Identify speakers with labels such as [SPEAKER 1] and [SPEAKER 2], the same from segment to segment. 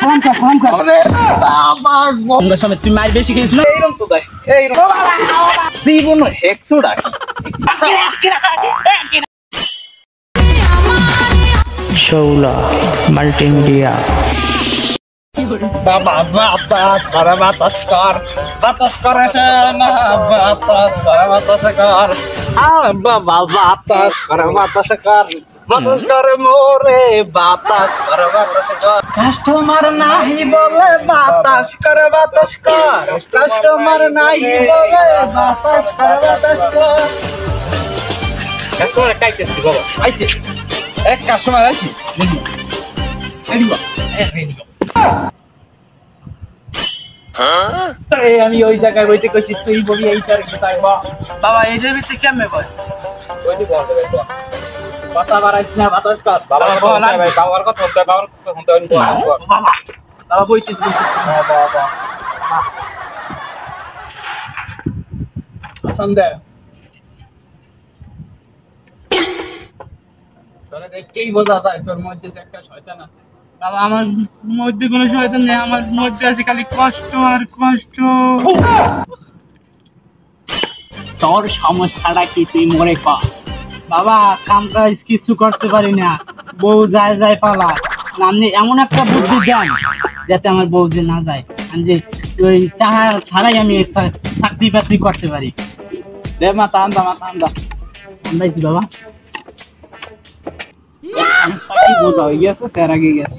[SPEAKER 1] সালাম কর বাবা গঙ্গা সময় তুই মার বেশি খেয়েছিস না এইরকম তো দেখ এইরকম জীবন হেক্সোডা শৌলা মাল্টিমিডিয়া বাবা বাতাস কর এসে না বাতাস কর আর বাবা বাতাস কর মোরে বাতাস কর কাস্টমার নাহি বলে বাতাস কর কাস্টমার নাহি বলে বাতাস কর কাস্টমার কাইতেছি বাবা আইছে এক কাস্টমার আইছে আমি ওই জায়গায় বইতে করছি তুই বলি এই বাবা এই যে ভিতরে কেমনে বল কথা বাড়াইছ না বাতাস কর বাবার কথা বাবা বইছিস সন্ধ্যা তোরা দেখেই বোঝা যায় তোর মধ্যে একটা শয়তান আছে বাবা আমার মধ্যে কোনো শয়তান নেই আমার মধ্যে আছে খালি কষ্ট আর কষ্ট তোর সমস্যাটা কি তুই মরে কর বাবা কাম কাজ কিছু করতে পারি না বউ যায় পালা আপনি এমন একটা বুদ্ধি দেন যাতে আমার বউ যে না যায় আমি যে ওই টাকা ছাড়াই আমি একটা চাকরি বাকরি করতে পারি দে মাথা আন্দা আন্দাইছি বাবা বোঝা হয়ে গেছে স্যার আগে গেছে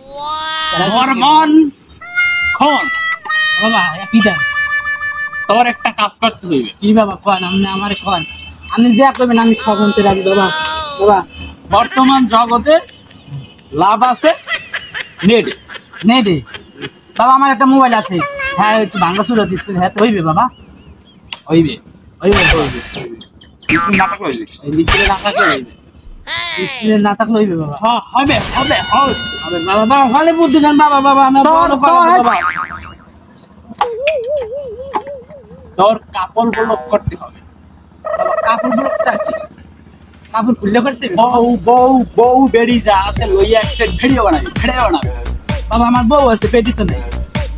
[SPEAKER 1] বাবা কি দেন তোর একটা কাজ করতে হইবে কি বাবা কন আপনি আমার কন আপনি যা করবেন আমি সবন্তে রাখি বাবা বর্তমান জগতে লাভ আছে নেটে বাবা আমার একটা মোবাইল আছে হ্যাঁ একটু ভাঙ্গা সুরত স্কুল হ্যাঁ তো হইবে বাবা হইবে না থাকলে হইবে বাবা হবে বাবা ভালো বুদ্ধি দেন বাবা তোর কাপড় ব্লক করতে হবে কাপড় ব্লকটা কি কাপড় খুললে করতে বউ বেরি যা আছে লইয়া একটা ভিডিও বানাবে বাবা আমার বউ আছে পেটি তো নেই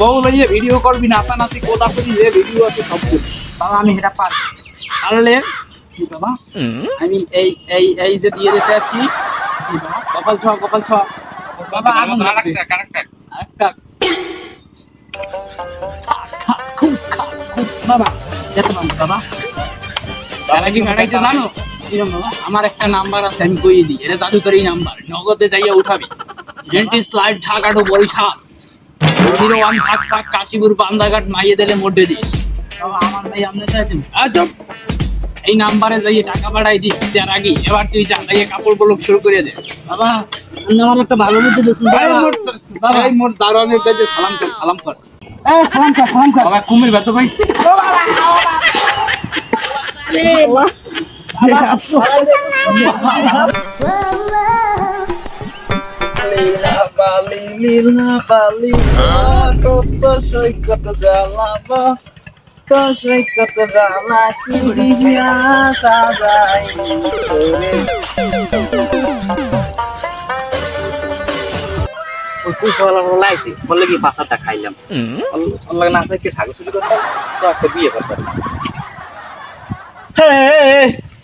[SPEAKER 1] বউ লইয়া ভিডিও করবি না নাতি কোথা করি যে ভিডিও আছে সব বাবা আমি এটা পারলে কি বাবা আমি এই যে দিয়ে দিতে আছি কপাল ছ বাবা আগুন আরেকটা বাবা যেতে পারবো বাবা তারা কি ভাড়াইতে জানো বাবা আমার একটা নাম্বার আছে আমি কইয়ে দিই এটা জাদুকরি নাম্বার নগদে যাইয়া উঠাবি dentist light Dhaka to Barishal 01 ভাগ কাশীপুর বান্দাঘাট মাইয়ে দিলে মোটে দিস বাবা আমার ভাই আপনি চাইছেন আজব এই নাম্বারে যাইয়ে টাকা পাঠাই দিস যার আগে এবার তুই যা যাইয়ে কাপড় ব্লক শুরু করে দে বাবা আমার একটা ভালো বুদ্ধি দিয়েছেন বাবা এই মোট দারোয়ানের কাছে সালাম কর সালাম কর বাবা কুমির ব্যথা পাইছে কত সৈকত জ্বালাবা কত জ্বালা কি দিয়া সাজাই লাইছি বললে কি বাসাটা খাইলাম না থেকে সাগর শুরু করতাম তো একটা বিয়ে করতাম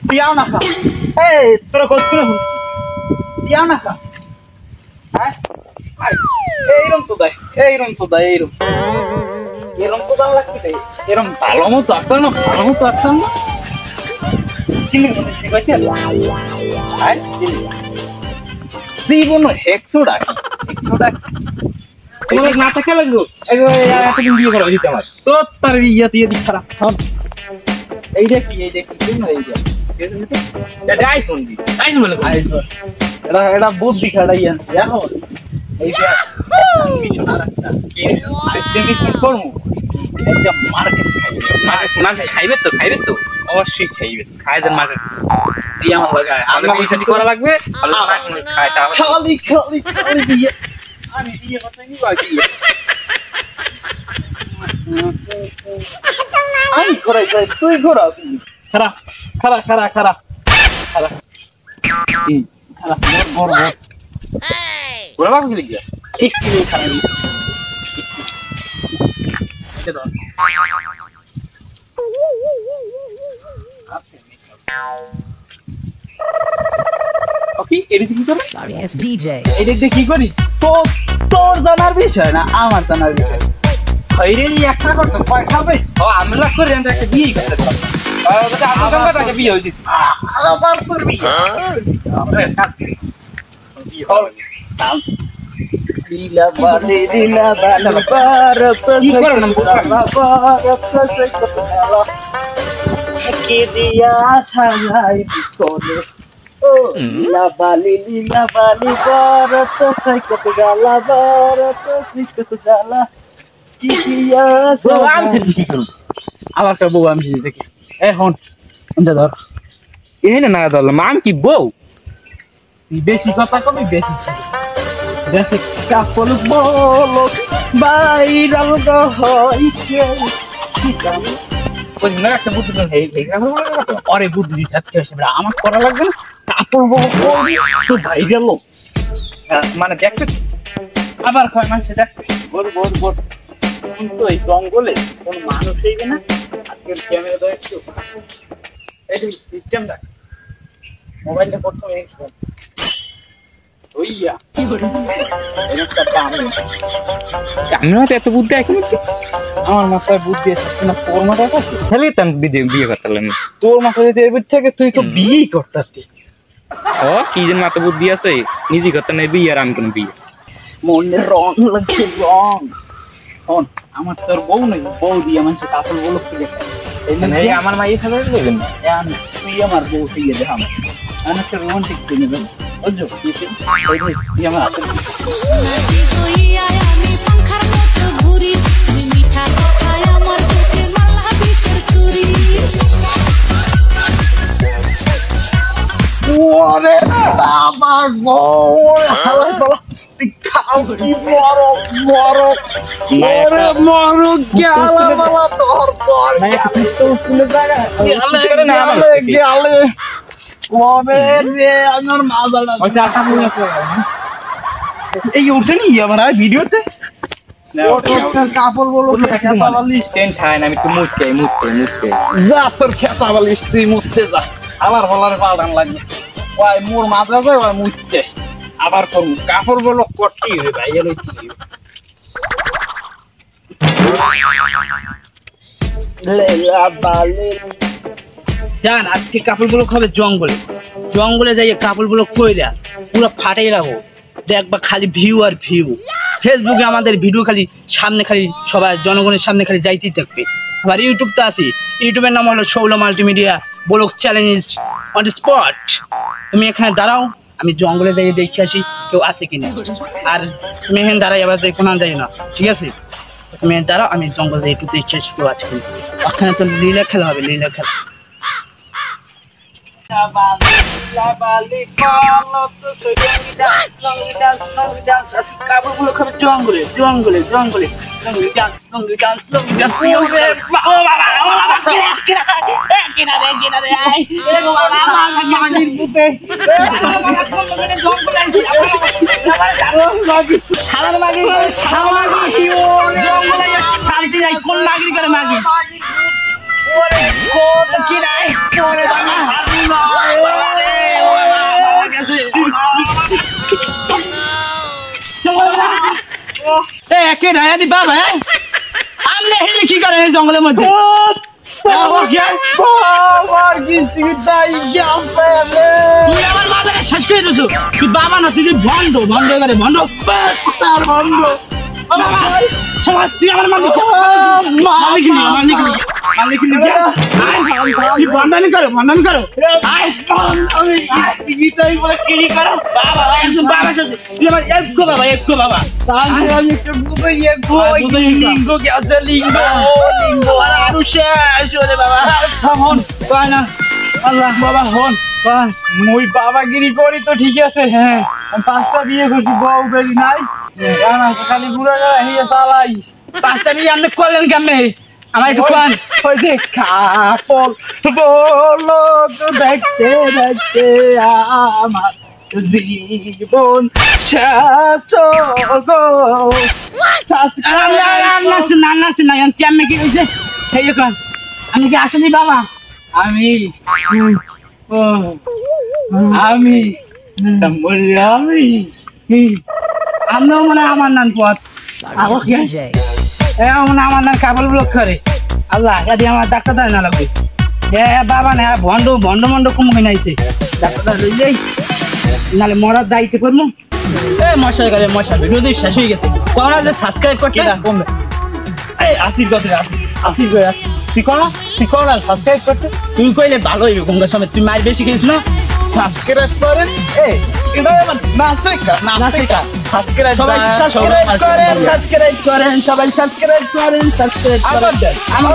[SPEAKER 1] পিয়াও না খা তোরা কত করে পিয়াও না খা এইরকম তো দেয় এইরকম তো দাম লাগতে এরকম ভালো মতো আসতাম না জীবন হেক্সোডা তোমার না থাকে লাগলো এতদিন বিয়ে করা দিতে আমার তো তার ইয়া দিয়ে দিক খারাপ এই দেখি এটা আইফোন এটা বুদ্ধি খাটাইয়া জানো এই যে কিছু না রাখতা কি করবো একদম মার্কেট খাইবে তো অবশ্যই খাইবে খাইদের মার্কেট দিয়ে আমার লাগায় আমি পয়সা করা লাগবে খালি দিয়ে আমি দিয়ে কথা নি বাকি আমি ঘোরাই তুই ঘোরা খারা বড় ঘোরা বাকি লিখা একটু খারাপ এটা ধর ওকে এডি কি করে
[SPEAKER 2] Sorry, it's DJ.
[SPEAKER 1] এডি কি করি তোর জানার বিষয় না আমার জানার বিষয় খৈরে একটা করতে কয়টা বেশ ও আমরা করে একটা বিয়ে করতে ওটা আমার কাছে বিয়ে হইছে আবার করবি আমরা সাথে বিয়ে হল দিলা বালে বারত কি করো না কে দিয়া ছালাই বিকলে ও লীলা বালি বারত সাইকত গালা বারত সাইকত গালা কি দিয়া সালাম কি করব আবার তো বউ আমি দেখি এখন এটা ধর
[SPEAKER 3] এনে না দল মান কি বউ
[SPEAKER 1] বেশি কথা কবি বেশি বেশি কাপল বলো বাইরাল হইছে
[SPEAKER 3] ওই না একটা বুদ্ধি হেই হেই
[SPEAKER 1] আরে বুদ্ধি দিছ আজকে এসে আমার করা লাগবে না কাপল বলো তো ভাই গেল
[SPEAKER 3] মানে দেখছো
[SPEAKER 1] আবার কয় মাস সেটা বল তো এই জঙ্গলে কোন মানুষ হইবে না আজকে ক্যামেরা দাও একটু এই সিস্টেম দেখ মোবাইলে প্রথমে ওইয়া কি করে এটা পাম
[SPEAKER 3] আমরা তো এত বুদ্ধি এখন
[SPEAKER 1] আমার মাথায় বুদ্ধি আসছে না তোর মাথায় আছে
[SPEAKER 3] খালি তাম বিয়ে করতাম
[SPEAKER 1] তোর মাথায় যদি এর থেকে তুই তো বিয়েই করতাতি
[SPEAKER 3] ও কি যেন মাথা বুদ্ধি আছে নিজে করতে নাই বিয়ে আর আমি কোন বিয়ে
[SPEAKER 1] মনে রং লাগছে রং হন আমার তোর বউ নেই বউ দিয়ে মানুষ কাপড় বলো ফিরে
[SPEAKER 3] এই আমার মাইয়ে খাবে বলেন
[SPEAKER 1] তুই আমার বউ ফিরে দে আমার একটা রোমান্টিক ফিরে দেবেন বুঝছো তুই আমার আসল ওরে আমার বউ হালাই বলো খাও কি মরো গেলা বালা তোর পর
[SPEAKER 3] না একটু স্কুলে জায়গা
[SPEAKER 1] গেলে ওরে রে আমার মাজালা
[SPEAKER 3] ওই আটা মনে আছে
[SPEAKER 1] এই ওঠেনি আমার ভিডিওতে কাপড় বলো খেতাবালিশ
[SPEAKER 3] টেন খায় না আমি একটু মুছতে
[SPEAKER 1] যা তোর খেতাবালিশ তুই মুছতে যা আবার বলার পাল্টান লাগবে ওই মোর মাথা যায় ওই মুছতে আবার করবো কাপড় বলো কটি ভাই জান আজকে কাপড়গুলো খাবে জঙ্গলে যাই কাপড়গুলো কইরা পুরো ফাটাই রাখো দেখবা খালি ভিউ আর ভিউ ফেসবুকে আমাদের ভিডিও খালি সামনে খালি সবাই জনগণের সামনে খালি যাইতেই থাকবে আবার ইউটিউব তো আছে ইউটিউবের নাম হলো Saul multimedia blog challenge on spot তুমি এখানে দাঁড়াও আমি জঙ্গলে যাই দেখে আসি কেউ আছে কিনা আর তুমি এখানে দাঁড়াই আবার কোনো যাই না ঠিক আছে তুমি দাঁড়াও আমি জঙ্গল যাই একটু দেখে আসি কেউ আছে কিনা ওখানে তো লীলা খেলা হবে লীলা খেলা কাপড়গুলো খাবে জঙ্গলে শান্তি নাই কোন মাগি করে মাগি কি করে জঙ্গলের মধ্যে শেষ করে দিছো তুই বাবা না তুই ভণ্ড করে ভণ্ড তুই আমার মালিক বন্ধানি করো আরো শেষ হলে বাবা বাবা হন মুই বাবাগিরি করি তো ঠিক আছে হ্যাঁ 5টা বিয়ে করছি বউ বেরি নাই খালি ঘুরে চালাই 5টা বিয়ে আপনি করলেন কেমনে আমার একটু পান ওই যে কাপড় বলো তো দেখতে আমার জীবন শেষ কেমনে কি হয়েছে সেই এখন আমি কি আসলি বাবা আমি আমি আমিও মনে আমার নাম পথ আমার নাম কাবল ব্লক করে আল্লাহ যদি আমার ডাক্তার না লাগবে বাবা না ভন্ড ভন্ড মন্ড কমে নাইছে ডাক্তার লইলেই নালে মরার দায়িত্ব করবো মশাই গেলে মশা ভিডিও শেষ হয়ে গেছে কোন যে সাবস্ক্রাইব করতে কমবে এই আসির কথা আসির করে তুই কর সাবস্ক্রাইব করতে তুই কইলে ভালো হইবে গঙ্গা সময় তুই মার বেশি খেয়েছিস না সাবস্ক্রাইব করেন এটা নাসিকা সাবস্ক্রাইব করেন সবাই সাবস্ক্রাইব করেন আমার